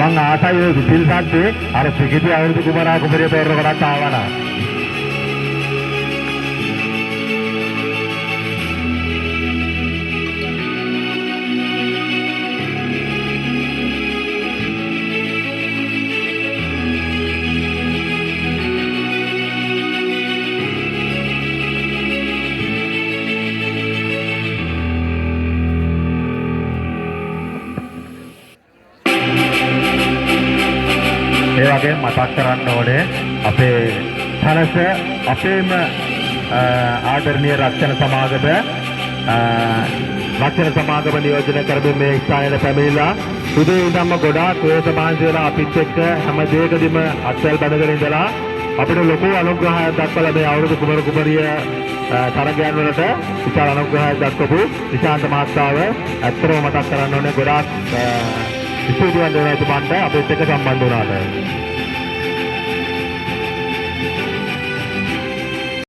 මං ආසයි ඔය විපිල් සද්දේ අර පිටිටි අවුරුදු කුමරා කුමරිය තෝරන කොටත් ආවනා. ඒ වගේම මතක් කරන්න ඕනේ අපේ තනස අපේම ආදරණීය රක්ෂණ සමාගම නියෝජනය කරමින් මේ ස්ථානයට පැමිණිලා උදේ ඉඳන්ම ගොඩාක් වේසමාංශ වෙලා අපිත් එක්ක හැම දෙයකදීම අත්වැල් බඳගෙන ඉඳලා අපිට ලොකු අනුග්‍රහයක් දක්වලා මේ අවුරුදු කුමරු කුමරිය තරගයන් වලට විශාල අනුග්‍රහයක් දක්වපු නිශාන්ත මහතාව ඇත්තටම මතක් කරන්න ඕනේ ගොඩාක් ස්තුතිවන්ත වෙනවා තුමන්ට අපිත් එක්ක සම්බන්ධ වුණාට.